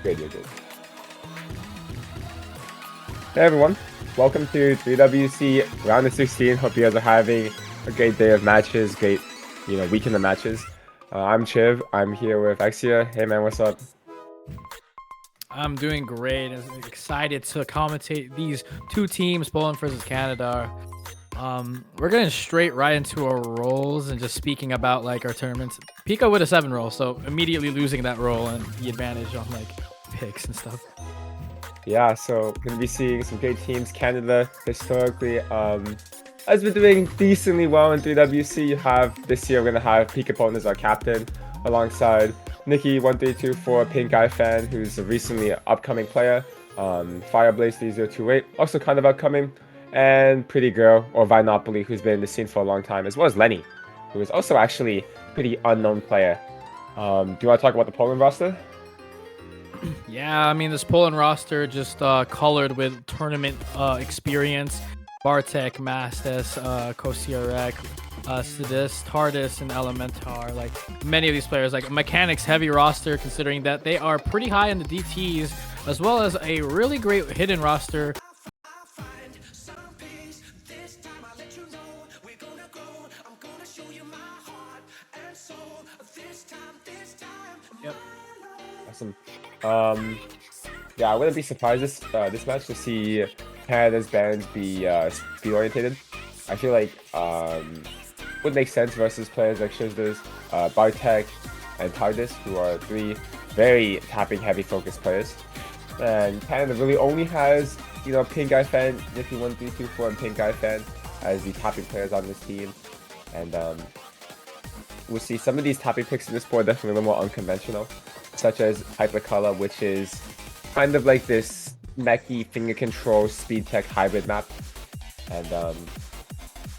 Good, you're good. Hey everyone, welcome to 3WC round of 16. Hope you guys are having a great day of matches, great, weekend of matches. I'm Chiv. I'm here with Exia. Hey man, what's up? I'm doing great. I'm excited to commentate these two teams, Poland versus Canada. We're getting straight right into our roles and just speaking about like our tournaments. Pika with a 7 roll, so immediately losing that roll and the advantage on like picks and stuff. Yeah, so gonna be seeing some great teams. Canada historically has been doing decently well in 3WC. You have this year we're gonna have Pika as our captain alongside Nikki1324, Pink Eye Fan, who's a recently upcoming player. Fireblaze3028, also kind of upcoming, and Pretty Girl or Vinopoly, who's been in the scene for a long time, as well as Lenny, who is also actually a pretty unknown player. Do you want to talk about the Poland roster? Yeah, I mean, this Poland roster just colored with tournament experience. Bartek, Mastes, Kosiarek, Sidis, Tardis, and Elementar. Like, many of these players, like, mechanics heavy roster, considering that they are pretty high in the DTs, as well as a really great hidden roster. Yep. Awesome. Yeah, I wouldn't be surprised this match to see Canada's bans be speed orientated. I feel like would make sense versus players like Shizdas, Bartek, and Tardis, who are three very tapping heavy focused players. And Canada really only has Pink Eye Fan, Nikki1324, and Pink Eye Fan as the tapping players on this team. And we'll see some of these tapping picks in this board definitely a little more unconventional, such as Hypercolor, which is kind of like this mechy finger control speed tech hybrid map. And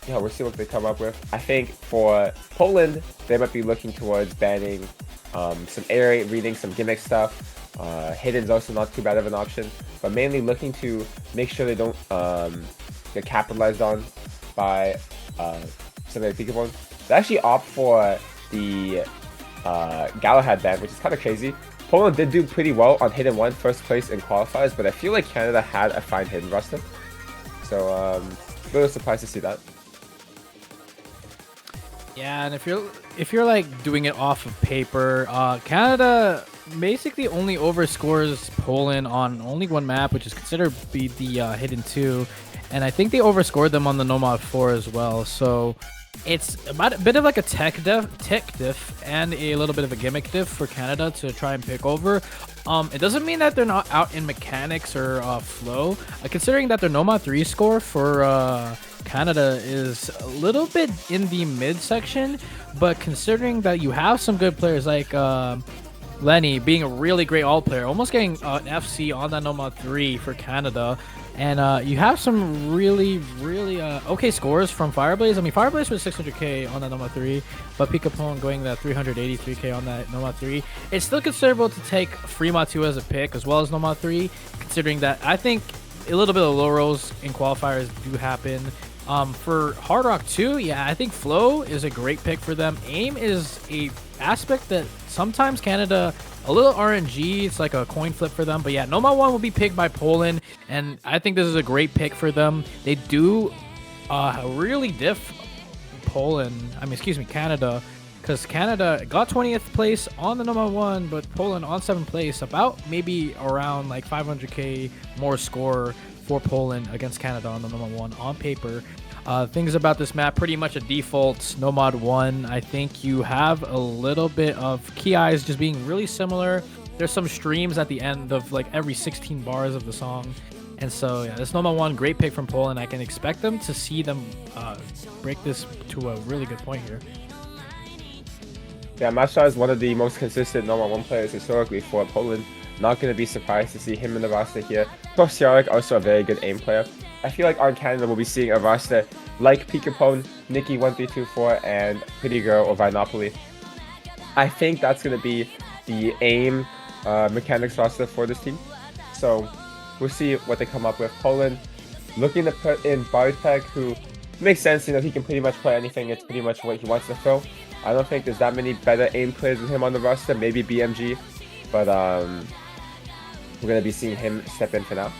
yeah, we'll see what they come up with. I think for Poland, they might be looking towards banning some air raid reading, some gimmick stuff. Hidden's also not too bad of an option, but mainly looking to make sure they don't get capitalized on by some of the Pokemon. They actually opt for the Galahad ban, which is kind of crazy. Poland did do pretty well on Hidden 1, first place in qualifiers, but I feel like Canada had a fine Hidden roster. So, a little surprised to see that. Yeah, and if you're like doing it off of paper, Canada basically only overscores Poland on only one map, which is considered to be the Hidden 2, and I think they overscored them on the Nomad 4 as well. So it's about a bit of like a tech diff and a little bit of a gimmick diff for Canada to try and pick over. It doesn't mean that they're not out in mechanics or flow. Considering that their Nomad 3 score for Canada is a little bit in the mid section, but considering that you have some good players like Lenny being a really great all player, almost getting an FC on that Nomad 3 for Canada. And you have some really okay scores from Fireblaze. I mean, Fireblaze was 600k on that Nomad 3, but Pika going that 383k on that Nomad 3. It's still considerable to take Fremont 2 as a pick, as well as Nomad 3, considering that I think a little bit of low rolls in qualifiers do happen. For Hard Rock 2, yeah, I think Flow is a great pick for them. Aim is a aspect that sometimes Canada, a little RNG, it's like a coin flip for them. But yeah, Nomad 1 will be picked by Poland, and I think this is a great pick for them. They do really diff Canada, because Canada got 20th place on the Nomad 1, but Poland on 7th place, about maybe around like 500k more score for Poland against Canada on the Nomad 1 on paper. Things about this map, pretty much a default Nomad 1. I think you have a little bit of key eyes just being really similar. There's some streams at the end of like every 16 bars of the song. And so yeah, this Nomad 1, great pick from Poland. I can expect them to see them break this to a really good point here. Yeah, Masha is one of the most consistent Nomad 1 players historically for Poland. Not going to be surprised to see him in the roster here. Kosiarek, also a very good aim player. I feel like on Canada we'll be seeing a roster like Pikapone, Nikki1324, and Pretty Girl or Vinopoly. I think that's going to be the aim mechanics roster for this team. So we'll see what they come up with. Poland looking to put in Bartek, who makes sense. He can pretty much play anything. It's pretty much what he wants to throw. I don't think there's that many better aim players than him on the roster. Maybe BMG, but we're gonna be seeing him step in for now.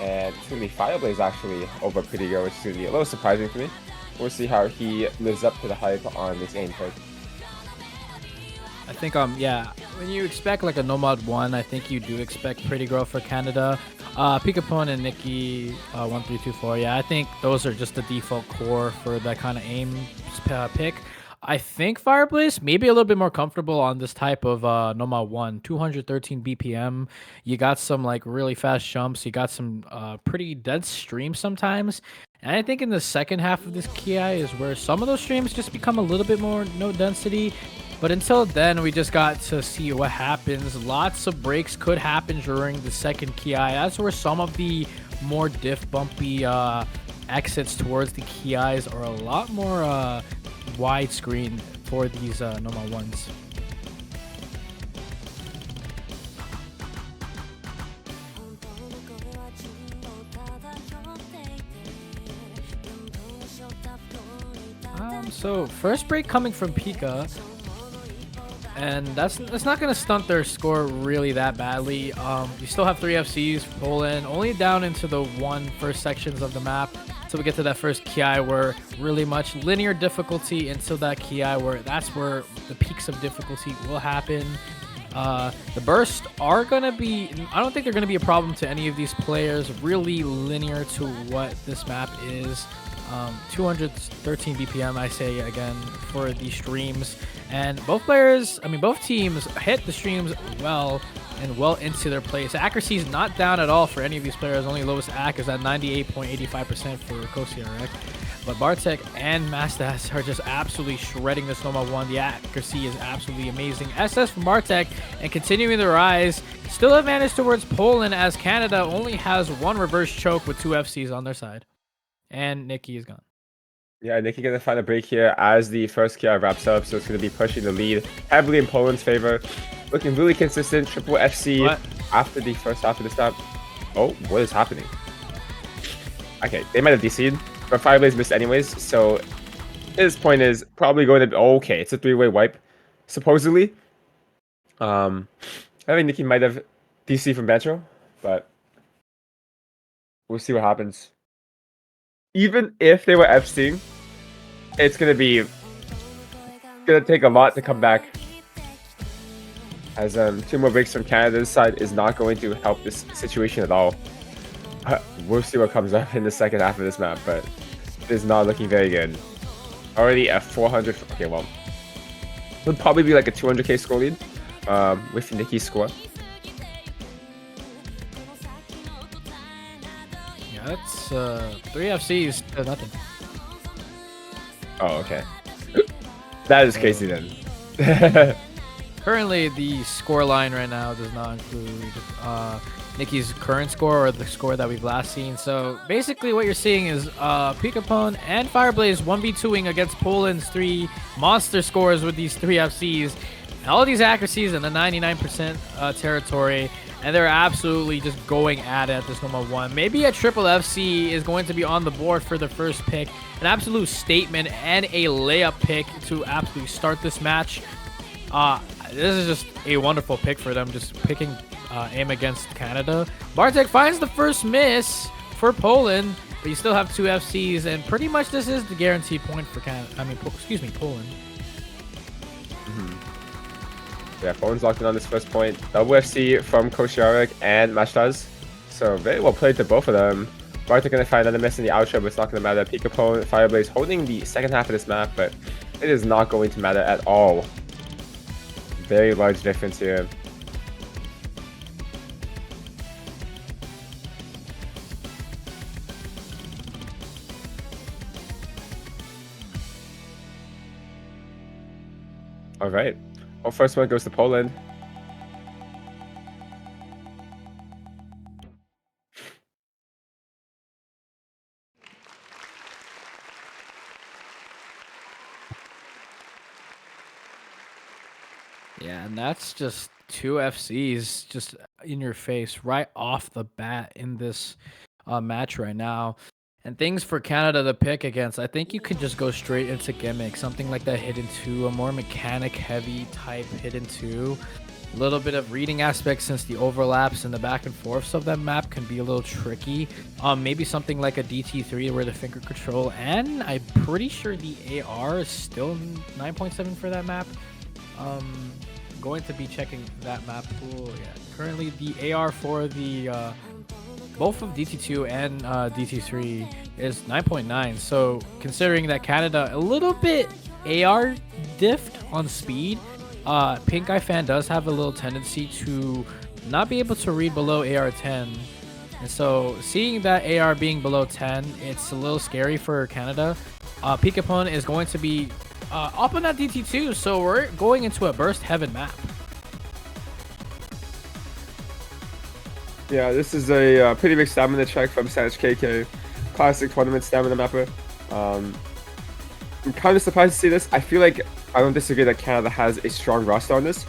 And it's gonna be Fireblaze actually over Pretty Girl, which is gonna be a little surprising for me. We'll see how he lives up to the hype on this aim pick. I think yeah, when you expect like a Nomad 1, I think you do expect Pretty Girl for Canada. Pikapon and Nikki 1324. Yeah, I think those are just the default core for that kind of aim pick. I think Fireblaze maybe a little bit more comfortable on this type of Nomad 1, 213 BPM. You got some like really fast jumps. You got some pretty dense streams sometimes. And I think in the second half of this Ki is where some of those streams just become a little bit more no density. But until then, we just got to see what happens. Lots of breaks could happen during the second Ki. That's where some of the more diff bumpy exits towards the Ki's are a lot more widescreen for these normal ones. So first break coming from Pika. And that's not going to stunt their score really that badly. You still have 3 FCs, Poland, only down into the first sections of the map. So we get to that first Ki where really much linear difficulty until that Ki where that's where the peaks of difficulty will happen. The bursts are going to be, I don't think they're going to be a problem to any of these players. Really linear to what this map is. 213 BPM, I say again, for the streams. And both teams hit the streams well and well into their place. Accuracy is not down at all for any of these players. Only lowest AC is at 98.85% for Kosiarek. But Bartek and Mastas are just absolutely shredding this normal 1. The accuracy is absolutely amazing. SS from Bartek and continuing the rise. Still advantage towards Poland as Canada only has 1 reverse choke with 2 FCs on their side. And Nikki is gone. Yeah, Nikki gonna find a break here as the first Ki wraps up, so it's gonna be pushing the lead heavily in Poland's favor. Looking really consistent, triple FC after the first half of this map. Oh, what is happening? Okay, they might have DC'd, but Fireblaze missed anyways, so his point is probably going to be okay. It's a 3-way wipe, supposedly. I think Nikki might have DC from Bantro, but we'll see what happens. Even if they were FCing, it's gonna take a lot to come back. As 2 more breaks from Canada's side is not going to help this situation at all. We'll see what comes up in the second half of this map, but it is not looking very good. Already at 400. Okay, well, it would probably be like a 200k score lead with Nikki's score. That's 3 FCs to nothing. Oh, okay. That is crazy then. Currently, the score line right now does not include Nikki's current score or the score that we've last seen. So basically what you're seeing is Pikapon and Fireblaze 1v2ing against Poland's 3 monster scores with these 3 FCs. And all of these accuracies in the 99% territory. And they're absolutely just going at it at this normal 1. Maybe a triple FC is going to be on the board for the first pick. An absolute statement and a layup pick to absolutely start this match. This is just a wonderful pick for them, just picking aim against Canada. Bartek finds the first miss for Poland, but you still have 2 FCs, and pretty much this is the guarantee point for Canada. Poland. Yeah, Poland's locked in on this first point. Double FC from Kosiarek and Mashtaz. So very well played to both of them. Bartek gonna find another miss in the outro, but it's not gonna matter. Pikapon, Fireblaze holding the second half of this map, but it is not going to matter at all. Very large difference here. All right. Well, first one goes to Poland. Yeah, and that's just 2 FCs just in your face right off the bat in this match right now. And things for Canada to pick against, I think you could just go straight into gimmick, something like that hidden 2, a more mechanic heavy type hidden 2. A little bit of reading aspects since the overlaps and the back and forths of that map can be a little tricky. Maybe something like a DT3 where the finger control, and I'm pretty sure the AR is still 9.7 for that map. Going to be checking that map pool. Yeah, currently the AR for the both of DT2 and DT3 is 9.9. So considering that Canada a little bit AR diffed on speed, Pink Eye Fan does have a little tendency to not be able to read below AR 10. And so seeing that AR being below 10, it's a little scary for Canada. Pikapon is going to be up on that DT2, so we're going into a burst heaven map. Yeah, this is a pretty big stamina check from Sanich KK. Classic tournament stamina mapper. I'm kind of surprised to see this. I feel like I don't disagree that Canada has a strong roster on this.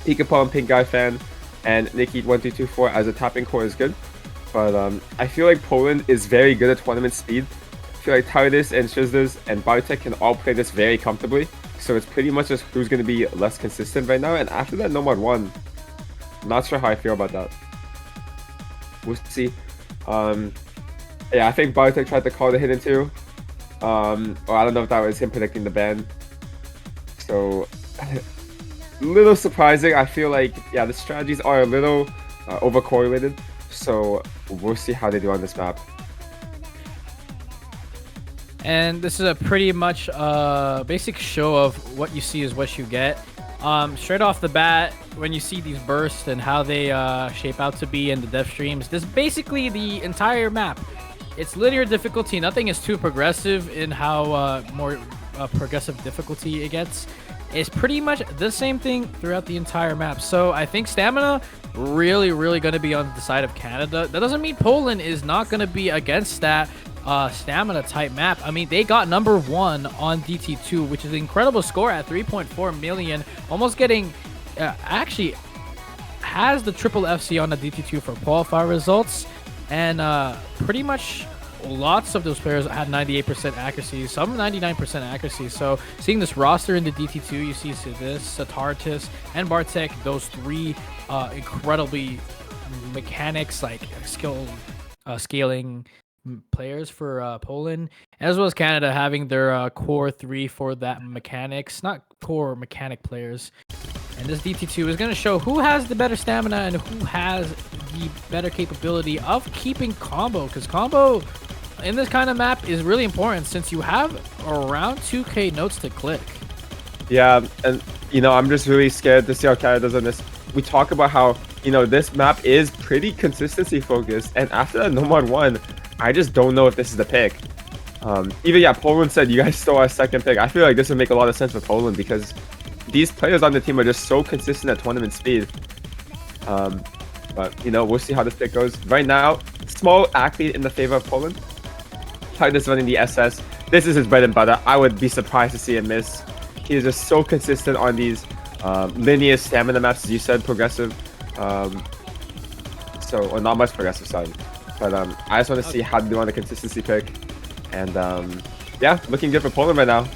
Pikapon, Pink Guy Fan, and Nikki1324 as a tapping core is good. But I feel like Poland is very good at tournament speed. I feel like Titus and Shizders and Bartek can all play this very comfortably. So it's pretty much just who's going to be less consistent right now. And after that Nomad 1, not sure how I feel about that. We'll see. Yeah, I think Bartek tried to call the hidden 2. Or I don't know if that was him predicting the ban. So, a little surprising. I feel like, yeah, the strategies are a little over-correlated. So, we'll see how they do on this map. And this is a pretty much basic show of what you see is what you get. Straight off the bat, when you see these bursts and how they shape out to be in the dev streams, this is basically the entire map. It's linear difficulty. Nothing is too progressive in how more progressive difficulty it gets. It's pretty much the same thing throughout the entire map. So I think stamina really going to be on the side of Canada. That doesn't mean Poland is not going to be against that stamina type map. I mean, they got number 1 on DT2, which is an incredible score at 3.4 million, almost getting actually has the triple FC on the DT2 for qualifier results. And pretty much lots of those players had 98% accuracy, some 99% accuracy. So seeing this roster in the DT2, you see this, Satartis, and Bartek, those 3 incredibly mechanics, like scaling players for Poland, as well as Canada having their core 3 for that mechanics, not core mechanic players. And this DT2 is going to show who has the better stamina and who has the better capability of keeping combo, because combo in this kind of map is really important since you have around 2k notes to click. Yeah, and I'm just really scared to see how Canada does on this. We talk about how this map is pretty consistency focused, and after that Nomad 1, I just don't know if this is the pick. Even Poland said you guys stole our second pick. I feel like this would make a lot of sense for Poland because these players on the team are just so consistent at tournament speed. But we'll see how this pick goes. Right now, small athlete in the favor of Poland. Titus running the SS. This is his bread and butter. I would be surprised to see him miss. He is just so consistent on these linear stamina maps, as you said, progressive. Or not much progressive side. But I just want to see how to do on the consistency pick. And yeah, looking good for Poland right now.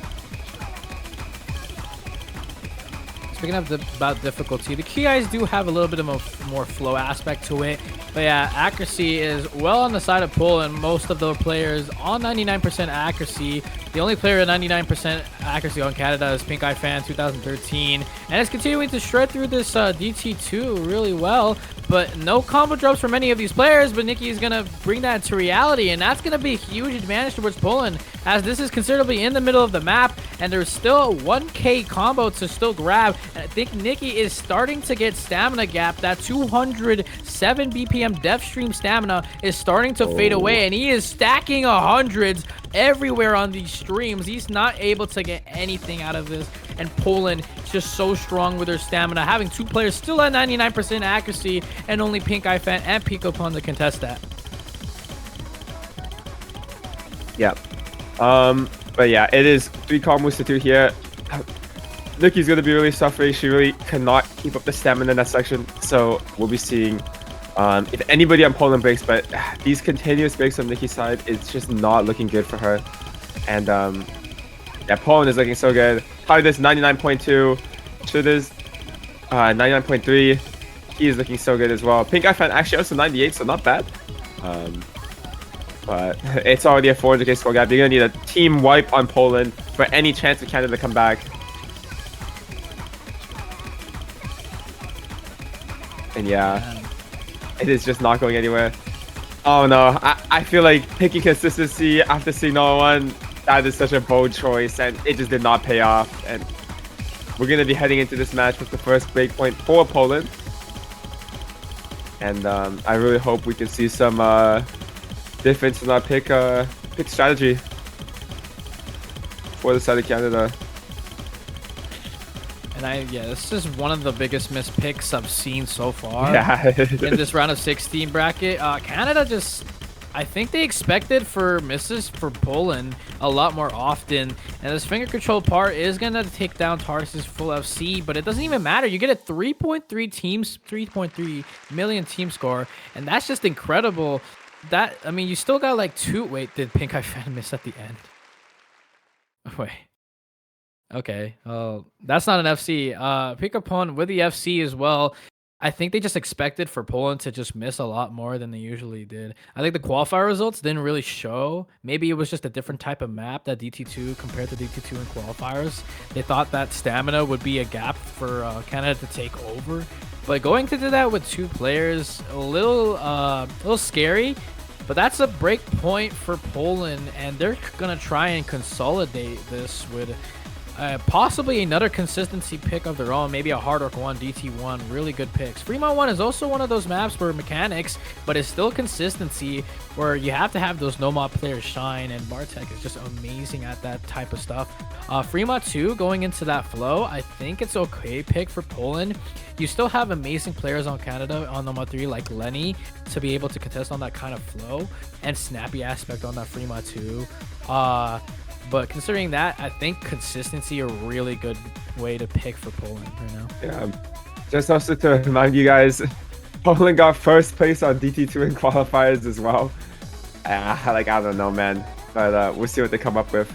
Speaking of about difficulty, the key eyes do have a little bit of a more flow aspect to it. But yeah, accuracy is well on the side of Poland. Most of the players on 99% accuracy. The only player at 99% accuracy on Canada is Pink Eye Fan 2013. And it's continuing to shred through this DT2 really well. But no combo drops for many of these players. But Nikki is going to bring that to reality. And that's going to be a huge advantage towards Poland, as this is considerably in the middle of the map. And there's still a 1k combo to still grab. And I think Nikki is starting to get stamina gap. That 207 BPM dev stream stamina is starting to fade away. And he is stacking 100s everywhere on these streams. He's not able to get anything out of this. And Poland is just so strong with their stamina, having 2 players still at 99% accuracy and only Pink Eye Fan and Pikapon to contest that. Yeah. But yeah, it is 3 combos to 2 here. Nikki's going to be really suffering. She really cannot keep up the stamina in that section. So we'll be seeing if anybody on Poland breaks, but these continuous breaks on Nikki's side, it's just not looking good for her. And yeah, Poland is looking so good. Probably this 99.2. Should is 99.3. He is looking so good as well. Pink Eye fan actually also 98, so not bad. But it's already a 400k score gap. You're gonna need a team wipe on Poland for any chance of Canada to come back. And yeah, it is just not going anywhere. Oh no, I feel like picking consistency after seeing no one, that is such a bold choice, and it just did not pay off. And we're gonna be heading into this match with the first breakpoint for Poland. And I really hope we can see some difference in our pick strategy for the side of Canada. And this is one of the biggest missed picks I've seen so far. Yeah. In this round of 16 bracket. Canada just, I think they expected for misses for Poland a lot more often. And this finger control part is going to take down Tarsus full FC, but it doesn't even matter. You get a 3.3 million team score, and that's just incredible. That, I mean, you still got like wait, did Pink Eye Fan miss at the end? Wait. Okay, that's not an FC. Pick upon with the FC as well. I think they just expected for Poland to just miss a lot more than they usually did. I think the qualifier results didn't really show. Maybe it was just a different type of map, that DT2 compared to DT2 in qualifiers. They thought that stamina would be a gap for Canada to take over. But going to do that with 2 players, a little scary. But that's a break point for Poland, and they're gonna try and consolidate this with possibly another consistency pick of their own, maybe a Hard Rock 1, DT1, really good picks. Fremont 1 is also one of those maps where mechanics, but it's still consistency, where you have to have those no-mod players shine, and Bartek is just amazing at that type of stuff. Fremont 2, going into that flow, I think it's okay pick for Poland. You still have amazing players on Canada on no-mod 3 like Lenny to be able to contest on that kind of flow, and snappy aspect on that Fremont 2. But considering that, I think consistency a really good way to pick for Poland right now. Yeah. Just also to remind you guys, Poland got first place on DT2 in qualifiers as well. I don't know, man. But we'll see what they come up with.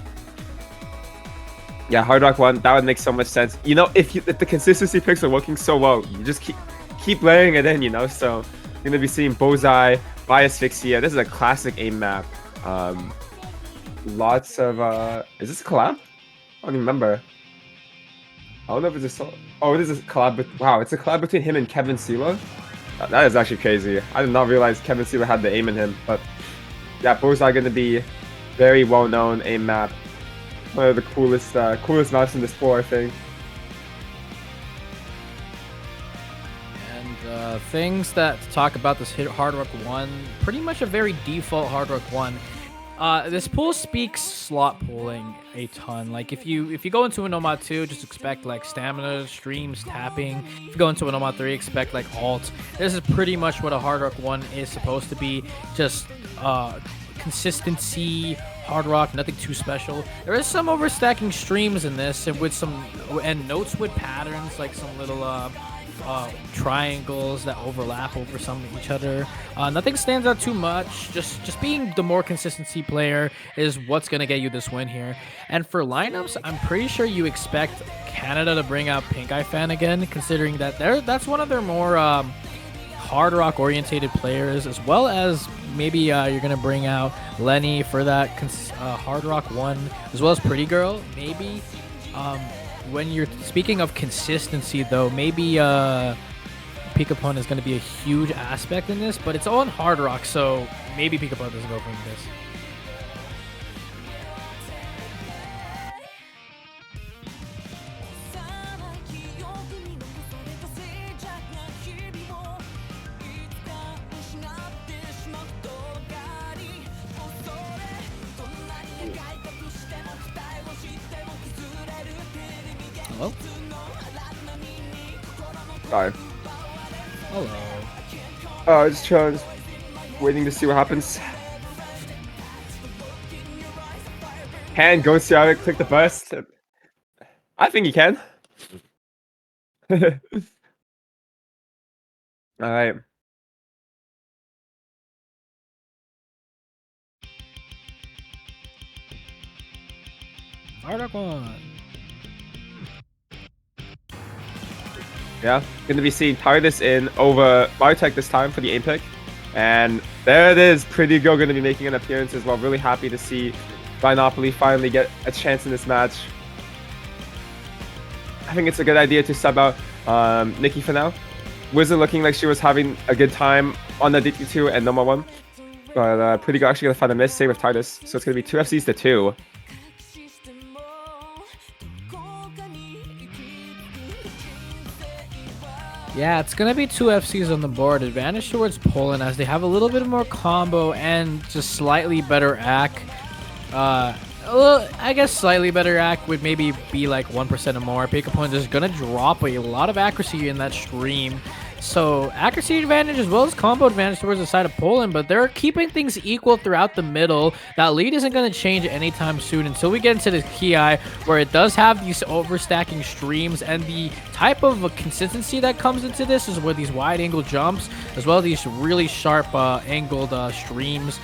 Yeah, Hard Rock 1, that would make so much sense. You know, if the consistency picks are working so well, you just keep layering it in, you know? So you're going to be seeing Bullseye, Bias Fixia. This is a classic aim map. Lots of is this a collab? I don't even remember. I don't know if it's a oh, it is a collab. Wow, it's a collab between him and Kevin Sela. That is actually crazy. I did not realize Kevin Sela had the aim in him. But yeah, Bullseye going to be very well known aim map. One of the coolest maps in this pool, I think. And things that to talk about this Hard Rock 1, pretty much a very default Hard Rock 1. This pool speaks slot pooling a ton. Like if you go into a Nomad 2, just expect like stamina, streams, tapping. If you go into a Nomad 3, expect like alt. This is pretty much what a Hard Rock 1 is supposed to be. Just consistency, Hard Rock, nothing too special. There is some overstacking streams in this, and with some notes with patterns, like some little triangles that overlap over some of each other. Nothing stands out too much. Just being the more consistency player is what's gonna get you this win here. And for lineups, I'm pretty sure you expect Canada to bring out Pink Eye Fan again, considering that that's one of their more Hard Rock orientated players, as well as maybe you're gonna bring out Lenny for that Hard Rock 1, as well as Pretty Girl maybe. When you're speaking of consistency, though, maybe Pikapon is going to be a huge aspect in this, but it's all on Hard Rock, so maybe Pikapon doesn't go for this. Hello? Sorry. Hello. Just trying, waiting to see what happens. Can go see how it click the burst? I think he can. Alright. Hard Rock 1. Yeah, going to be seeing Titus in over Biotech this time for the aim pick. And there it is. Pretty Girl going to be making an appearance as well. Really happy to see Binopoly finally get a chance in this match. I think it's a good idea to sub out Nikki for now. Wasn't looking like she was having a good time on the DT2 and number 1. But Pretty Girl actually going to find a miss save with Titus. So it's going to be 2 FCs to 2. Yeah, it's going to be 2 FCs on the board. Advantage towards Poland as they have a little bit more combo and just slightly better AC. I guess slightly better AC would maybe be like 1% or more. Pika is going to drop a lot of accuracy in that stream. So accuracy advantage as well as combo advantage towards the side of Poland, but they're keeping things equal throughout the middle. That lead isn't going to change anytime soon until we get into the Ki, where it does have these overstacking streams, and the type of consistency that comes into this is where these wide angle jumps, as well as these really sharp angled streams.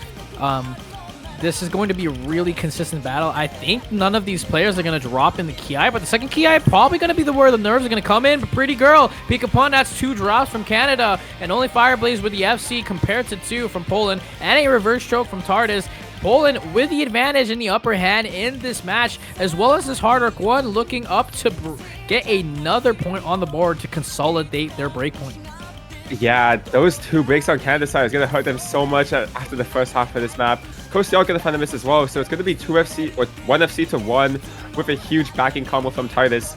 This is going to be a really consistent battle. I think none of these players are going to drop in the Ki, but the second Ki probably going to be where the nerves are going to come in. But Pretty Girl, Pika, that's 2 drops from Canada, and only Fireblaze with the FC compared to 2 from Poland, and a reverse choke from Tardis. Poland with the advantage in the upper hand in this match, as well as this Hard Arc 1 looking up to get another point on the board to consolidate their breakpoint. Yeah, those 2 breaks on Canada's side is going to hurt them so much after the first half of this map. Coast Y'all going to find a miss as well, so it's going to be 2 FC or 1 FC to 1 with a huge backing combo from Titus.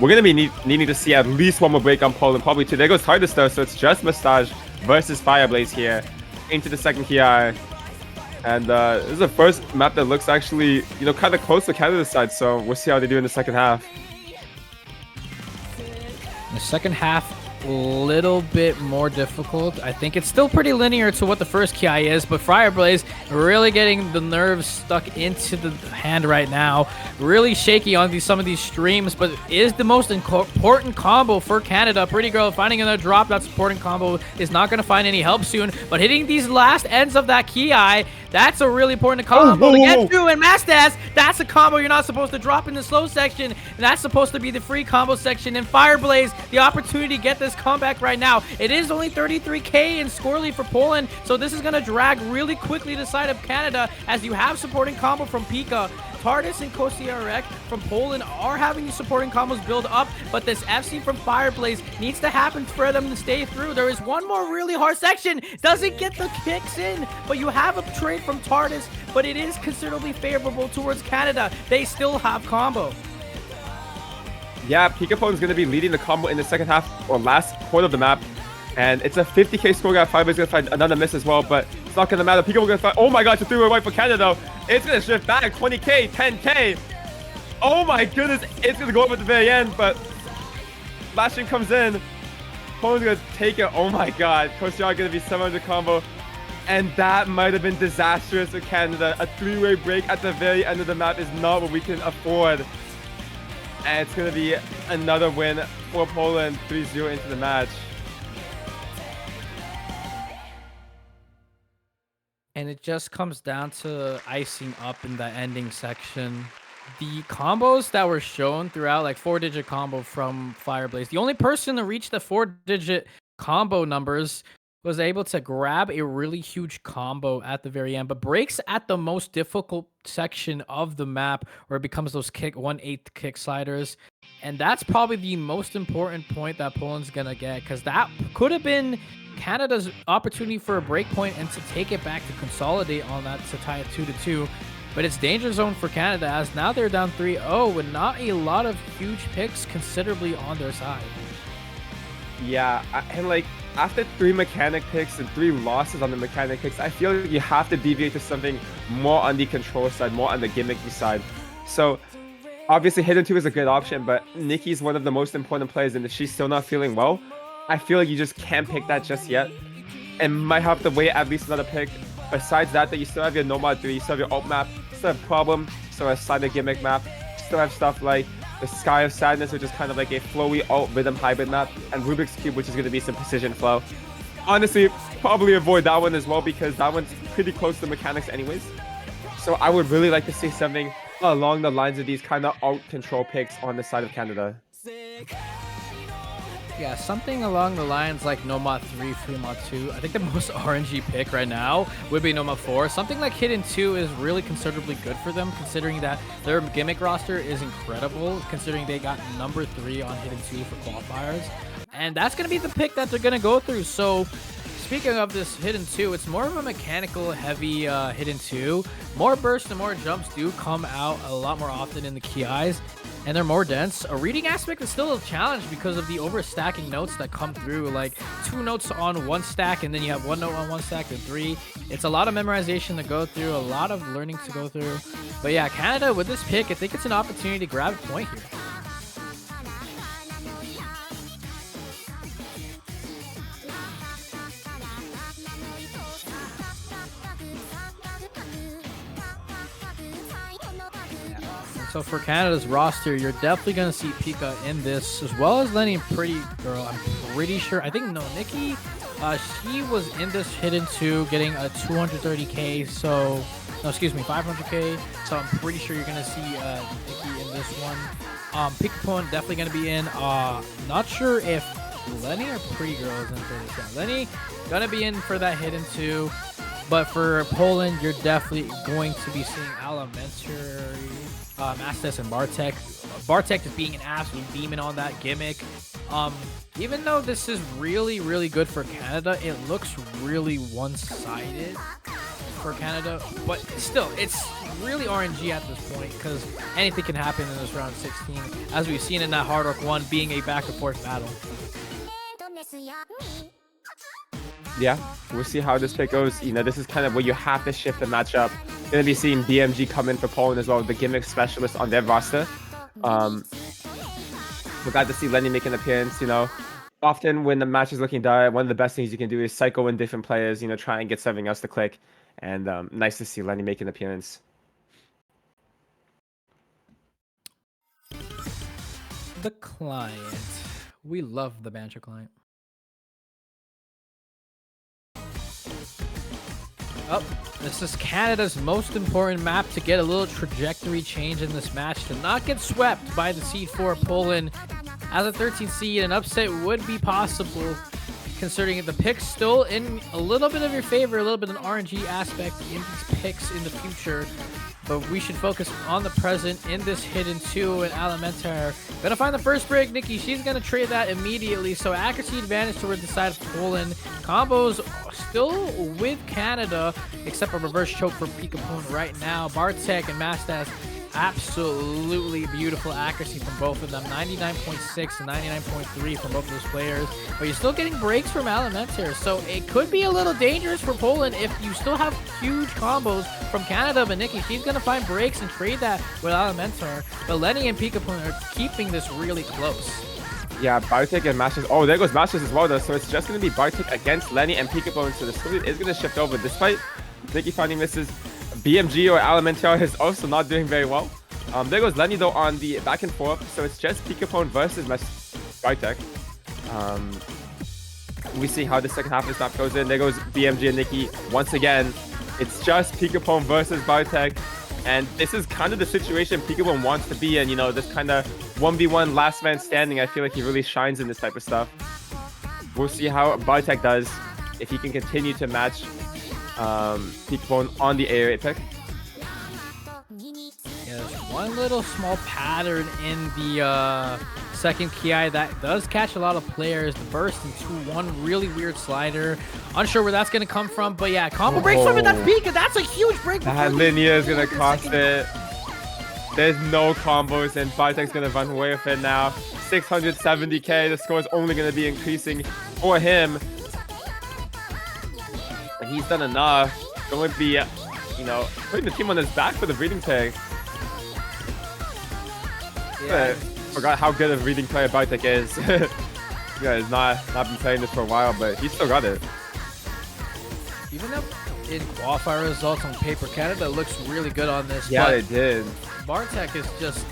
We're going to be needing to see at least 1 more break on Poland, probably 2. There goes Titus though, so it's just Mustache versus Fireblaze here into the second Ki. And this is the first map that looks actually, kind of close to Canada's side, so we'll see how they do in the second half. The second half, a little bit more difficult. I think it's still pretty linear to what the first Ki is, but Fireblaze really getting the nerves stuck into the hand right now. Really shaky on some of these streams, but is the most important combo for Canada. Pretty Girl finding another drop. That supporting combo is not going to find any help soon, but hitting these last ends of that Ki, that's a really important combo to get through. And Mastas, that's a combo you're not supposed to drop in the slow section, and that's supposed to be the free combo section. And Fireblaze, the opportunity to get this comeback right now. It is only 33k in score lead for Poland, so this is going to drag really quickly to the side of Canada, as you have supporting combo from Pika. Tardis and Kosiarek from Poland are having these supporting combos build up, but this FC from Fireblaze needs to happen for them to stay through. There is one more really hard section. Doesn't get the kicks in, but you have a trade from Tardis, but it is considerably favorable towards Canada. They still have combo. Yeah, Pika is going to be leading the combo in the second half or last quarter of the map. And it's a 50k score gap. Fireblaze is going to find another miss as well, but it's not going to matter. Pika going to find... Oh my gosh, it's a 3-way wipe for Canada. It's going to shift back. 20k, 10k. Oh my goodness. It's going to go up at the very end, but Flashing comes in. Poland's going to take it. Oh my god. Kosiarek going to be 700 combo. And that might have been disastrous for Canada. A 3-way break at the very end of the map is not what we can afford. And it's going to be another win for Poland, 3-0 into the match. And it just comes down to icing up in the ending section. The combos that were shown throughout, like 4-digit combo from Fireblaze, the only person to reach the 4-digit combo numbers was able to grab a really huge combo at the very end, but breaks at the most difficult section of the map, where it becomes those 1/8 kick sliders. And that's probably the most important point that Poland's gonna get, because that could have been Canada's opportunity for a break point and to take it back to consolidate on that to tie it 2-2. But it's danger zone for Canada, as now they're down 3-0 with not a lot of huge picks considerably on their side. Yeah, and like after 3 mechanic picks and 3 losses on the mechanic picks, I feel like you have to deviate to something more on the control side, more on the gimmicky side. So obviously Hidden 2 is a good option, but Nikki's one of the most important players, and if she's still not feeling well, I feel like you just can't pick that just yet, and might have to wait at least another pick. Besides that, you still have your Nomad 3, you still have your alt map, still have Problem, still have Slider gimmick map, still have stuff like the Sky of Sadness, which is kind of like a flowy alt rhythm hybrid map, and Rubik's Cube, which is going to be some precision flow. Honestly, probably avoid that one as well, because that one's pretty close to the mechanics anyways. So I would really like to see something along the lines of these kind of alt control picks on the side of Canada. Yeah, something along the lines like Nomad 3, Fremont 2. I think the most RNG pick right now would be Nomad 4. Something like Hidden 2 is really considerably good for them, considering that their gimmick roster is incredible, considering they got number 3 on Hidden 2 for qualifiers. And that's going to be the pick that they're going to go through. So speaking of this Hidden 2, it's more of a mechanical heavy Hidden 2. More bursts and more jumps do come out a lot more often in the Kiais, and they're more dense. A reading aspect is still a challenge because of the overstacking notes that come through, like 2 notes on 1 stack, and then you have 1 note on 1 stack, and 3. It's a lot of memorization to go through, a lot of learning to go through. But yeah, Canada with this pick, I think it's an opportunity to grab a point here. So for Canada's roster, you're definitely going to see Pika in this, as well as Lenny and Pretty Girl. I'm pretty sure. I think, no, Nikki, she was in this Hidden 2 getting a 230k, so, no, excuse me, 500k. So I'm pretty sure you're going to see Nikki in this one. Pika Pone definitely going to be in. Not sure if Lenny or Pretty Girl is in for this. Yeah, Lenny going to be in for that Hidden 2. But for Poland, you're definitely going to be seeing Elementary, Mastes, and Bartek. Bartek just being an absolute demon on that gimmick. Even though this is really, really good for Canada, it looks really one-sided for Canada. But still, it's really RNG at this point because anything can happen in this round 16, as we've seen in that Hard Rock 1 being a back-and-forth battle. Yeah, we'll see how this pick goes. You know, this is kind of where you have to shift the matchup. Gonna be seeing BMG come in for Poland as well, the gimmick specialist on their roster. We're glad to see Lenny make an appearance. You know, often when the match is looking dire, one of the best things you can do is cycle in different players. You know, try and get something else to click. And nice to see Lenny make an appearance. The client. We love the Banter client. Oh, this is Canada's most important map to get a little trajectory change in this match, to not get swept by the seed 4 Poland. As a 13th seed, an upset would be possible, considering the picks still in a little bit of your favor, a little bit of an RNG aspect in these picks in the future. But we should focus on the present in this Hidden 2 and Elementar. Gonna find the first break, Nikki. She's gonna trade that immediately. So accuracy advantage toward the side of Poland. Combos still with Canada, except a reverse choke for Pika Pone right now. Bartek and Mastas, absolutely beautiful accuracy from both of them. 99.6 and 99.3 from both of those players. But you're still getting breaks from Elementar. So it could be a little dangerous for Poland if you still have huge combos from Canada. But Nikki, she's going to find breaks and trade that with Elementar. But Lenny and Pika Pone are keeping this really close. Yeah, Bartek and Masters. Oh, there goes Masters as well, though. So it's just going to be Bartek against Lenny and Pika Pone. So the story is going to shift over. Despite Nikki finding misses, BMG or Elementar is also not doing very well. There goes Lenny, though, on the back and forth. So it's just Pika Pone versus Bartek. We see how the second half of this map goes in. There goes BMG and Nikki. Once again, it's just Pika Pone versus Bartek. And this is kind of the situation Pika Pone wants to be in. You know, this kind of 1v1 last man standing. I feel like he really shines in this type of stuff. We'll see how Bartek does if he can continue to match Pika Pone on the area pick. Yeah, there's one little small pattern in the second Ki that does catch a lot of players. The burst into one really weird slider. Unsure where that's going to come from, but yeah, combo break from it. That's Pika. That's a huge break. That linear is going to cost it. There's no combos, and Bartek's going to run away with it now. 670k. The score is only going to be increasing for him. And he's done enough. Going to be, you know, putting the team on his back for the reading tag. Yeah. Forgot how good of a reading player Bartek is. You guys not been playing this for a while, but he still got it. Even though in qualifier results on paper, Canada looks really good on this. Yeah, they did. Bartek is just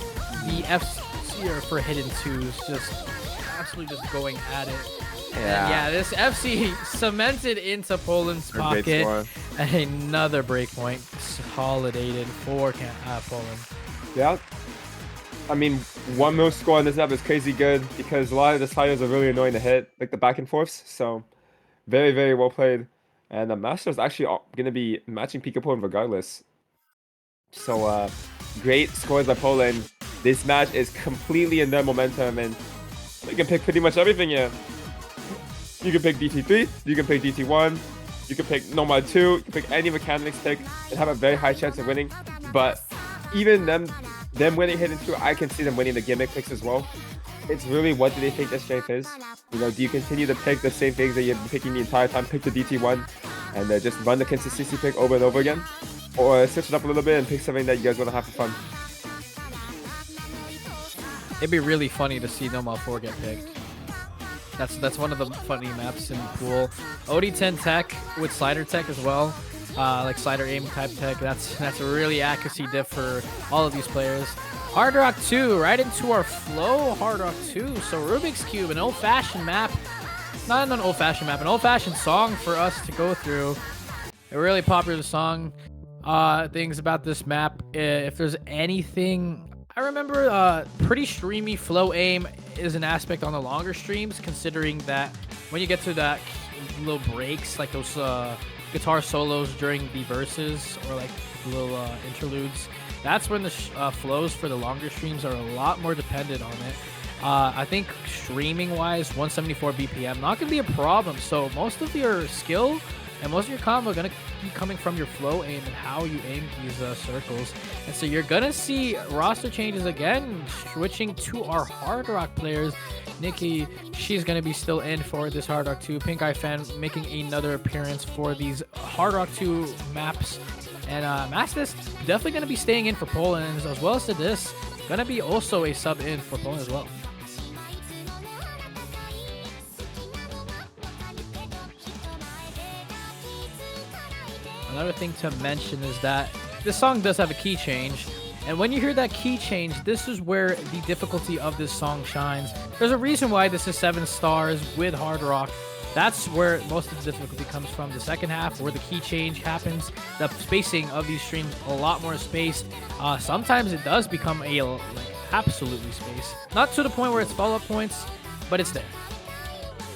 the FC for Hidden 2s, just absolutely just going at it. Yeah. And yeah, this FC cemented into Poland's pocket. And another breakpoint consolidated for Poland. Yeah. I mean, 1 mil score on this map is crazy good because a lot of the sliders are really annoying to hit, like the back and forths. So very, very well played. And the Master's actually gonna be matching Pikachu regardless. So great scores by Poland. This match is completely in their momentum, and you can pick pretty much everything here. You can pick DT3, you can pick DT1, you can pick Nomad 2, you can pick any mechanics pick and have a very high chance of winning. But even them winning Hidden 2, I can see them winning the gimmick picks as well. It's really, what do they think their strength is? You know, do you continue to pick the same things that you've been picking the entire time, pick the DT1, and just run the consistency pick over and over again? Or switch it up a little bit and pick something that you guys want to have for fun? It'd be really funny to see Nomad 4 get picked. That's one of the funny maps in the pool. OD10 tech with slider tech as well, like slider aim type tech. That's a really accuracy diff for all of these players. Hard Rock 2, right into our flow. Hard Rock 2. So Rubik's Cube, an old-fashioned map. Not an old-fashioned map, an old-fashioned song for us to go through. A really popular song. Things about this map. If there's anything, I remember pretty streamy flow aim is an aspect on the longer streams, considering that when you get to that little breaks, like those guitar solos during the verses or like little interludes, that's when the flows for the longer streams are a lot more dependent on it. I think streaming wise, 174 BPM not gonna be a problem. So most of your skill and most of your combo are gonna be coming from your flow aim and how you aim these circles. And so you're gonna see roster changes again, switching to our Hard Rock players. Nikki, she's gonna be still in for this Hard Rock 2. Pink Eye Fan making another appearance for these Hard Rock 2 maps. And Mastis definitely gonna be staying in for Poland, as well as to this, gonna be also a sub in for Poland as well. Another thing to mention is that this song does have a key change, and when you hear that key change, this is where the difficulty of this song shines. There's a reason why this is 7 stars with Hard Rock. That's where most of the difficulty comes from. The second half, where the key change happens, the spacing of these streams a lot more spaced. Sometimes it does become absolutely spaced. Not to the point where it's follow-up points, but it's there.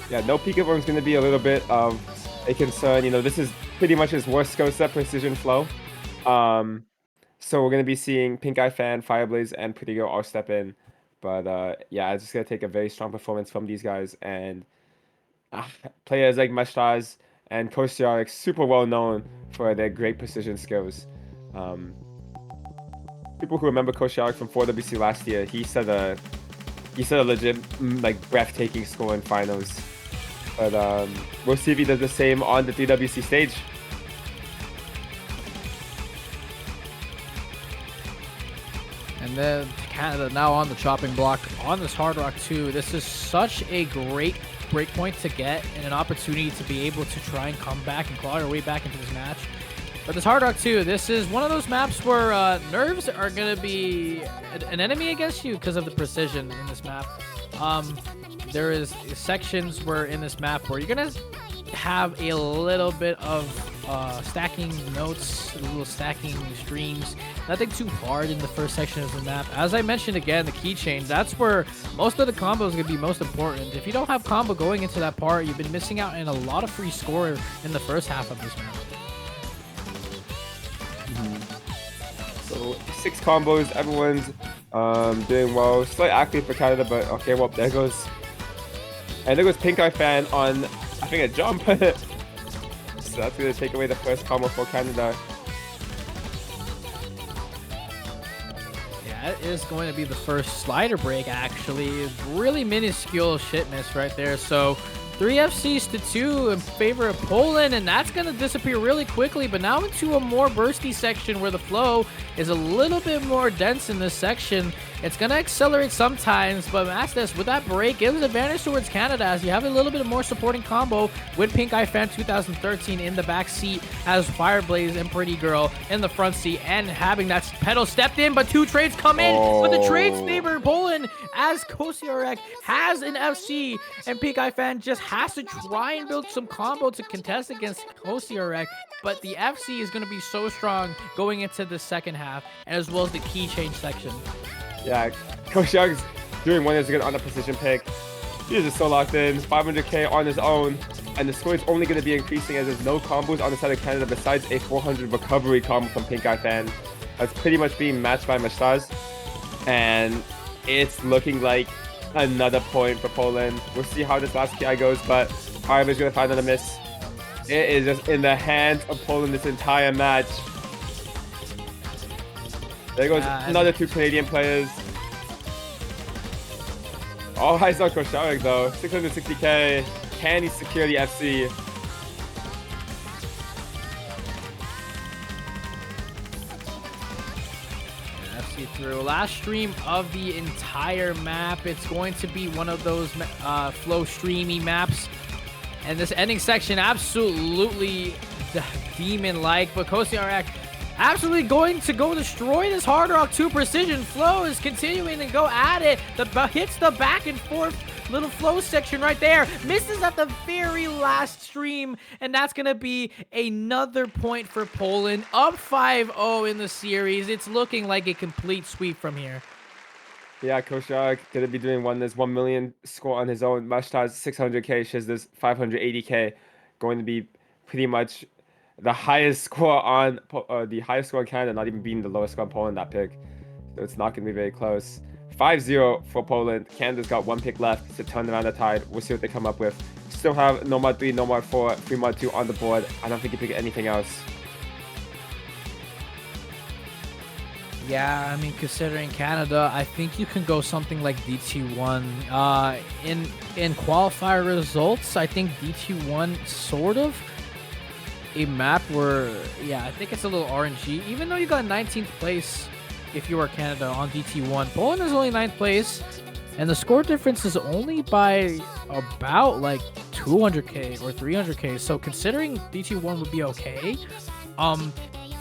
Yeah, no Pikachu is going to be a little bit of a concern. You know, this is pretty much his worst skill set, precision flow. So we're going to be seeing Pink Eye Fan, Fireblaze, and Pretty Girl all step in. But yeah, it's just going to take a very strong performance from these guys. And players like Mestaz and Kosiarek, super well known for their great precision skills. People who remember Kosiarek from 4WC last year, he set a legit breathtaking score in finals. But we'll see if he does the same on the 3WC stage. And then Canada now on the chopping block on this Hard Rock 2. This is such a great breakpoint to get and an opportunity to be able to try and come back and claw your way back into this match. But this Hard Rock 2, this is one of those maps where nerves are going to be an enemy against you because of the precision in this map. There is sections where in this map where you're going to have a little bit of stacking notes, a little stacking streams. Nothing too hard in the first section of the map. As I mentioned again, the key change, that's where most of the combo is going to be most important. If you don't have combo going into that part, you've been missing out on a lot of free score in the first half of this map. So 6 combos, everyone's doing well. Slight active for Canada, but okay, well, there goes. And there goes Pink Eye Fan on, I think, a jump. So that's going to take away the first combo for Canada. Yeah, it is going to be the first slider break, actually. Really minuscule shit miss right there. So 3 FCs to 2 in favor of Poland, and that's going to disappear really quickly. But now into a more bursty section where the flow is a little bit more dense in this section. It's going to accelerate sometimes, but Mastis, with that break, gives advantage towards Canada as you have a little bit more supporting combo with Pink Eye Fan 2013 in the back seat as Fireblaze and Pretty Girl in the front seat, and having that pedal stepped in, but 2 trades come in. But the trades favor Poland as Kosiarek has an FC, and Pink Eye Fan just has to try and build some combo to contest against Kosiarek. But the FC is going to be so strong going into the second half, as well as the key change section. Yeah, Coach Young's doing one is good on a position pick. He's just so locked in, 500k on his own, and the score is only going to be increasing as there's no combos on the side of Canada besides a 400 recovery combo from Pink Eye Fan. That's pretty much being matched by Mastaz, and it's looking like another point for Poland. We'll see how this last PI goes, but Harvard's going to find another miss. It is just in the hands of Poland this entire match. There goes another 2 Canadian players. Oh, eyes on Koshalik though. 660k. Can he secure the FC? FC through. Last stream of the entire map. It's going to be one of those flow streamy maps. And this ending section absolutely demon-like. But Kosiarak absolutely going to go destroy this Hard Rock 2 precision. Flow is continuing to go at it. Hits the back and forth little flow section right there. Misses at the very last stream. And that's going to be another point for Poland. Up 5-0 in the series. It's looking like a complete sweep from here. Yeah, Koshak gonna be doing this 1 million score on his own. Mashtaz 600k, Shiz this 580k, going to be pretty much the highest score on in Canada, not even being the lowest score on Poland that pick. So it's not gonna be very close. 5-0 for Poland. Canada's got 1 pick left to turn around the tide. We'll see what they come up with. Still have Nomad 3, Nomad 4, 3 Mod 2 on the board. I don't think you pick anything else. Yeah, I mean, considering Canada, I think you can go something like DT1. In qualifier results, I think DT1 sort of a map where, yeah, I think it's a little RNG. Even though you got 19th place if you are Canada on DT1, Poland is only 9th place, and the score difference is only by about like 200k or 300k. So considering DT1 would be okay,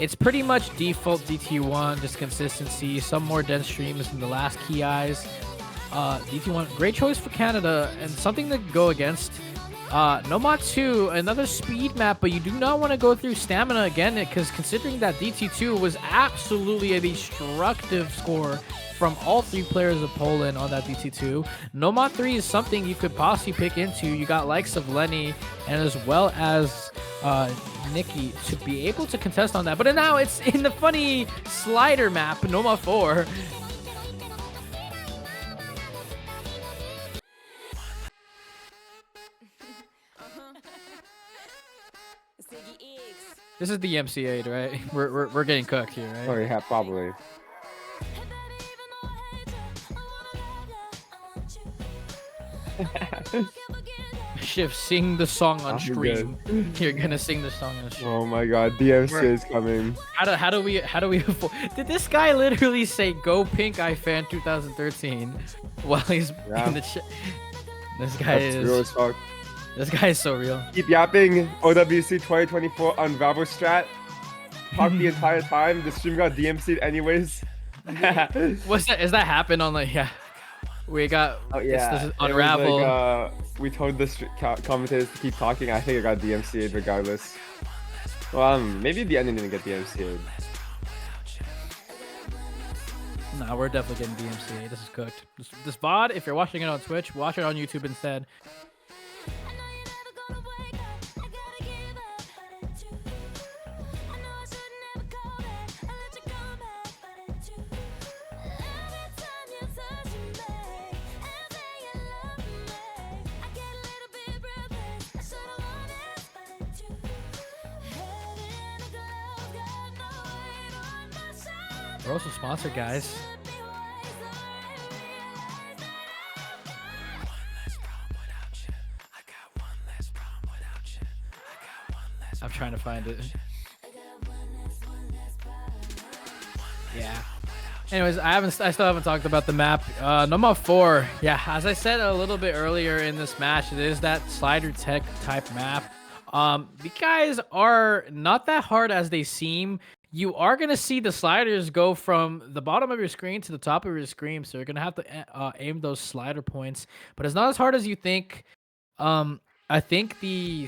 it's pretty much default DT1, just consistency, some more dense streams in the last key eyes. DT1, great choice for Canada, and something to go against. Nomad 2, another speed map, but you do not want to go through stamina again, because considering that DT2 was absolutely a destructive score from all 3 players of Poland on that DT2. Nomad 3 is something you could possibly pick into. You got likes of Lenny, and as well as Nikki to be able to contest on that. But now it's in the funny slider map, Noma 4. This is the MC8, right? We're getting cooked here, right? Oh yeah, probably. Shiv, sing the song on stream. You're gonna sing the song on stream. Oh my god, DMC is coming. How do we did this guy literally say "Go Pink Eye Fan 2013" while he's in the chat? This guy That's real as fuck. This guy is so real. Keep yapping. OWC 2024 unravel strat. Talk the entire time. The stream got DMC'd anyways. Is that happen on like, yeah? We got this is unravel. Like, we told the commentators to keep talking. I think it got DMC'd regardless. Well, maybe the ending didn't get DMC'd. Nah, we're definitely getting DMC'd. This is cooked. This VOD, if you're watching it on Twitch, watch it on YouTube instead. We're also sponsored, guys. I'm trying to find it. Yeah. Anyways, I still haven't talked about the map. Number 4. Yeah, as I said a little bit earlier in this match, it is that slider tech type map. The guys are not that hard as they seem. You are going to see the sliders go from the bottom of your screen to the top of your screen, so you're going to have to aim those slider points. But it's not as hard as you think. I think the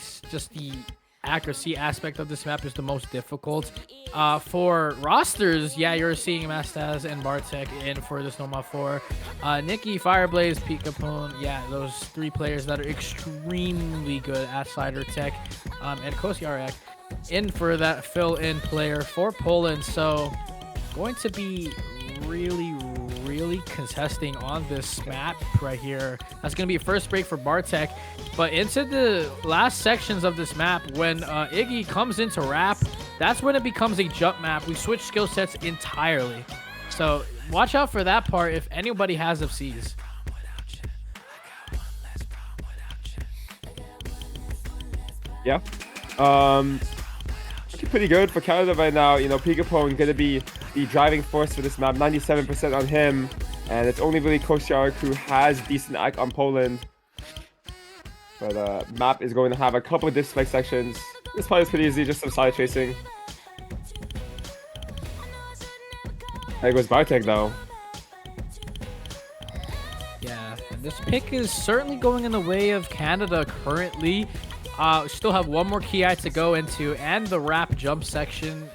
accuracy aspect of this map is the most difficult. For rosters, yeah, you're seeing Mastaz and Bartek in for this Noma 4. Nikki, Fireblaze, Pikapoon, yeah, those 3 players that are extremely good at slider tech, and Kosiarek in for that fill-in player for Poland. So going to be really contesting on this map right here. That's going to be a first break for Bartek. But into the last sections of this map, when Iggy comes into Wrap, that's when it becomes a jump map. We switch skill sets entirely. So watch out for that part if anybody has FCs. Yeah. Looking pretty good for Canada right now. You know, Pigapone gonna be the driving force for this map. 97% on him, and it's only really Kosiarek who has decent act on Poland. But map is going to have a couple of display sections. This part is pretty easy, just some side tracing. There goes Bartek though. Yeah, this pick is certainly going in the way of Canada currently. Still have one more key eye to go into, and the wrap jump section,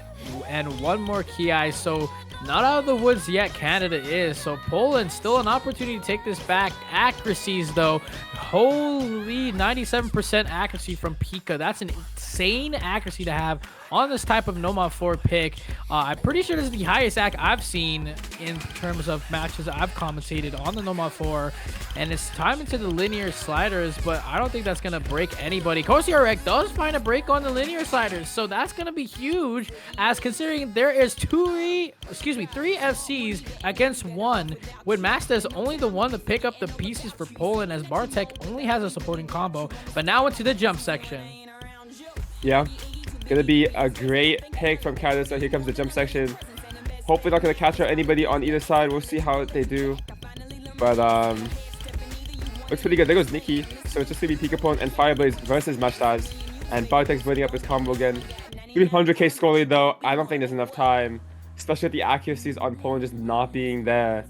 and one more key eye. So not out of the woods yet, Canada is. So Poland still an opportunity to take this back. Accuracies though, holy 97% accuracy from Pika. That's an insane accuracy to have on this type of Noma 4 pick. I'm pretty sure this is the highest act I've seen in terms of matches I've commentated on the Noma 4. And it's time into the linear sliders, but I don't think that's going to break anybody. Kosiarek does find a break on the linear sliders, so that's going to be huge, as considering there is three FCs against 1, with Mastaz only the one to pick up the pieces for Poland, as Bartek only has a supporting combo. But now into the jump section. Yeah. Gonna be a great pick from Canada. So here comes the jump section. Hopefully not gonna catch out anybody on either side. We'll see how they do. But looks pretty good. There goes Nikki. So it's just gonna be Pigapone and Fireblaze versus Mastaz. And Bartek's building up his combo again. 300k score lead though. I don't think there's enough time. Especially with the accuracies on Poland just not being there.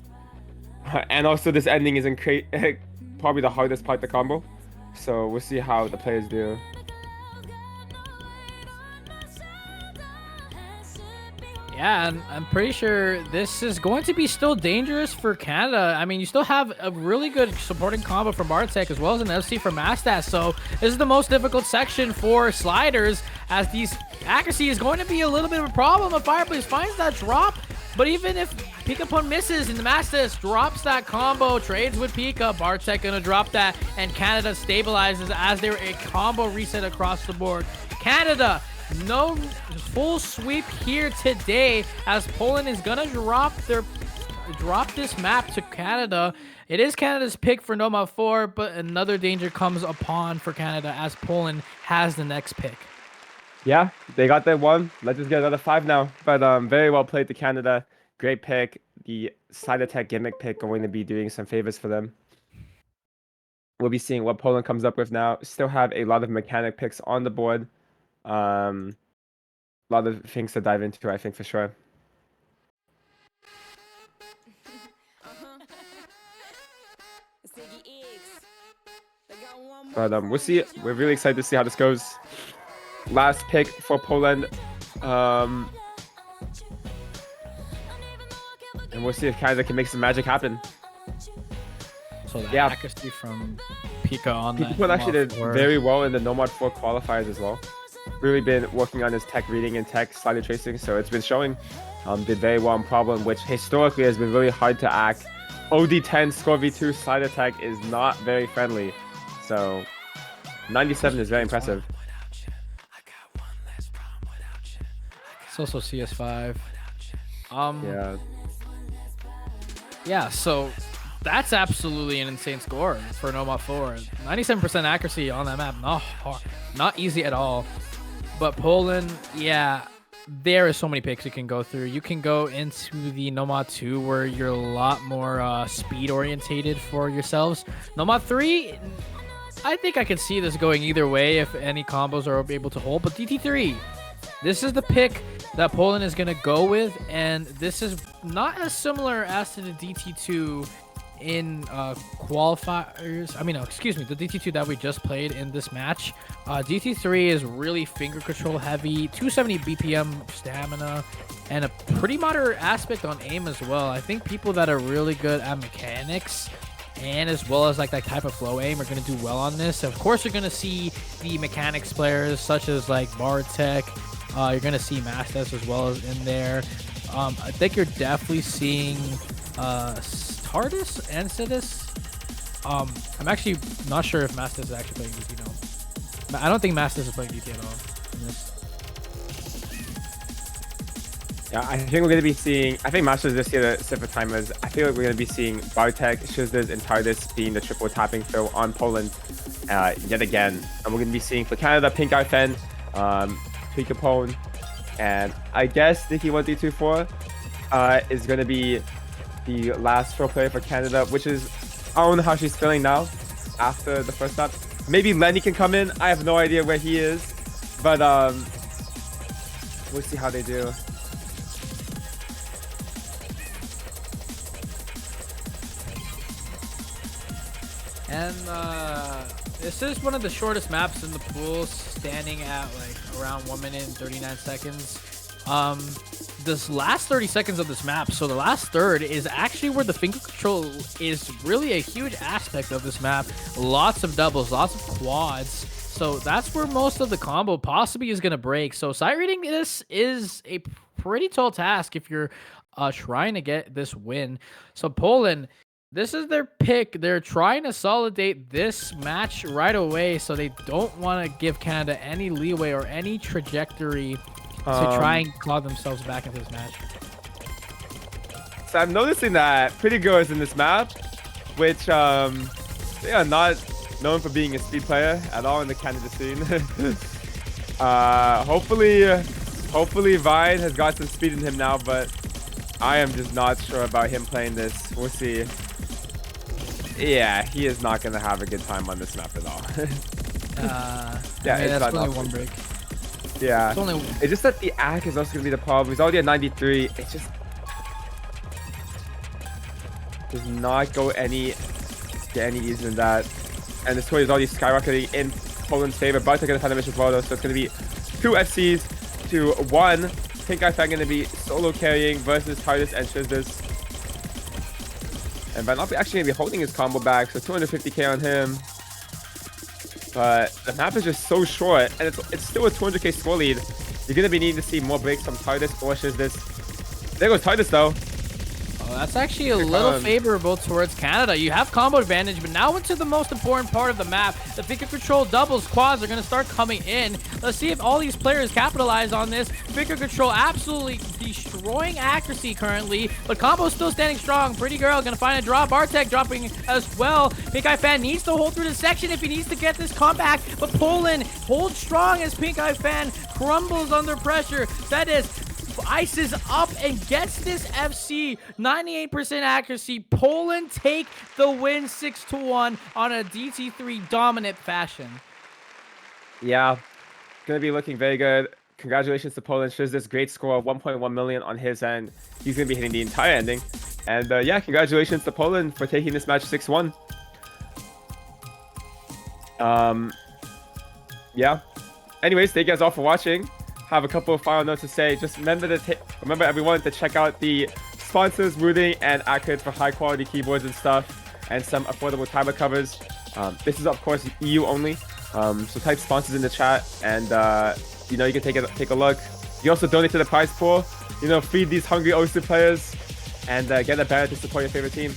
And also this ending is probably the hardest part of the combo. So we'll see how the players do. Yeah, and I'm pretty sure this is going to be still dangerous for Canada. I mean, you still have a really good supporting combo from Bartek, as well as an FC from Mastaz. So this is the most difficult section for sliders, as these accuracy is going to be a little bit of a problem. If Fireblaze finds that drop, but even if Pigapone misses and the Mastaz drops that combo, trades with Pika, Bartek gonna drop that, and Canada stabilizes as they're a combo reset across the board. Canada, no full sweep here today, as Poland is gonna drop this map to Canada. It is Canada's pick for Noma 4, but another danger comes upon for Canada, as Poland has the next pick. Yeah, they got their 1. Let's just get another 5 now. But very well played to Canada. Great pick. The side attack gimmick pick going to be doing some favors for them. We'll be seeing what Poland comes up with now. Still have a lot of mechanic picks on the board. A lot of things to dive into, I think, for sure. But we'll see. We're really excited to see how this goes. Last pick for Poland. And we'll see if Canada can make some magic happen. So the accuracy from Pika on that. Pika actually did very well in the Nomad 4 qualifiers as well. Really been working on his tech reading and tech slider tracing, so it's been showing. Did very well on Problem, which historically has been really hard to act. OD10 score V2 slide attack is not very friendly, so 97 is very impressive. It's also CS5. Yeah, so that's absolutely an insane score for Noma 4. 97% accuracy on that map, not easy at all. But Poland, yeah, there is so many picks you can go through. You can go into the Noma 2, where you're a lot more speed orientated for yourselves. Noma 3, I think I can see this going either way if any combos are able to hold. But DT3, this is the pick that Poland is going to go with, and this is not as similar as to the DT2 in qualifiers. I mean, no, excuse me, the DT2 that we just played in this match. DT3 is really finger control heavy, 270 BPM stamina, and a pretty moderate aspect on aim as well. I think people that are really good at mechanics and as well as like that type of flow aim are going to do well on this. Of course, you're going to see the mechanics players such as like Bartek. You're going to see Mastes as well as in there. I think you're definitely seeing Tardis and Sidis. I'm actually not sure if Mastes is actually playing DT now. I don't think Mastes is playing DT at all in this. Yeah, I think we're going to be seeing... I think Masters this year, set for timers. I feel like we're going to be seeing Bartek, Shizdas, and Tardis being the triple tapping throw on Poland yet again. And we're going to be seeing for Canada, Pink Eye Fen, Capone, and I guess Nikki1224 is going to be the last throw player for Canada, which is... I don't know how she's feeling now after the first lap. Maybe Lenny can come in. I have no idea where he is. But we'll see how they do. And this is one of the shortest maps in the pool, standing at like around 1 minute and 39 seconds. This last 30 seconds of this map, so the last third is actually where the finger control is really a huge aspect of this map. Lots of doubles, lots of quads. So that's where most of the combo possibly is going to break. So sight reading this is a pretty tall task if you're trying to get this win. So Poland, this is their pick. They're trying to solidate this match right away, so they don't want to give Canada any leeway or any trajectory to try and claw themselves back into this match. So I'm noticing that Pretty Girl is in this map, which they are not known for being a speed player at all in the Canada scene. Hopefully Vine has got some speed in him now, but I am just not sure about him playing this. We'll see. Yeah, he is not going to have a good time on this map at all. Yeah, I mean, that's only one break. Yeah, it's just that the ACK is also going to be the problem. He's already at 93. It just does not go any easier than that. And the score is already skyrocketing in Poland's favor. Bartek going to find a mission as well, though. So it's going to be 2 FCs to 1. Pink Eye Fang going to be solo carrying versus Tardis and Shizdas. And Van Oppie actually going to be holding his combo back, so 250k on him. But the map is just so short, and it's still a 200k score lead. You're going to be needing to see more breaks from Tardis or Shizdas. There goes Tardis, though. Oh, that's actually a little favorable towards Canada. You have combo advantage, but now into the most important part of the map. The finger control doubles, quads are going to start coming in. Let's see if all these players capitalize on this. Finger control absolutely destroying accuracy currently, but combo still standing strong. Pretty Girl going to find a drop. Bartek dropping as well. Pink Eye Fan needs to hold through the section if he needs to get this comeback, but Poland holds strong as Pink Eye Fan crumbles under pressure. That is ices up and gets this FC. 98% accuracy. Poland take the win 6-1 on a DT3 dominant fashion. Yeah, gonna be looking very good. Congratulations to Poland. Shows this great score of 1.1 million on his end. He's gonna be hitting the entire ending. And yeah, congratulations to Poland for taking this match 6-1. Yeah. Anyways, thank you guys all for watching. Have a couple of final notes to say. Just remember everyone to check out the sponsors, Rooting and Accurate for high quality keyboards and stuff, and some affordable timer covers. This is of course EU only, so type sponsors in the chat, and you know, you can take a look. You also donate to the prize pool. You know, feed these hungry OSU players, and get a banner to support your favorite team.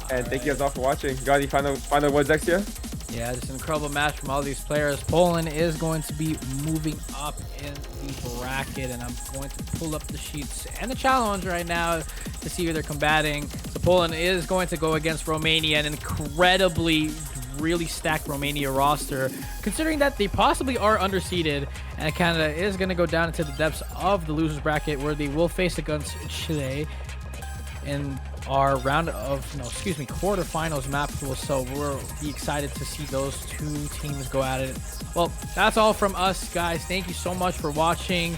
And thank you guys all for watching. Got any final words, Exia? Yeah, just an incredible match from all these players. Poland is going to be moving up in the bracket, and I'm going to pull up the sheets and the challenge right now to see who they're combating. So Poland is going to go against Romania, an incredibly really stacked Romania roster, considering that they possibly are underseeded, and Canada is going to go down into the depths of the losers bracket, where they will face against Chile in our quarterfinals map pool. So we'll be excited to see those two teams go at it. Well, that's all from us, guys. Thank you so much for watching.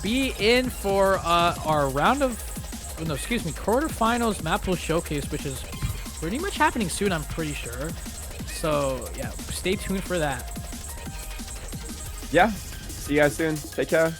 Be in for our round of no, excuse me, quarterfinals map pool showcase, which is pretty much happening soon, I'm pretty sure. So yeah, stay tuned for that. Yeah. See you guys soon. Take care.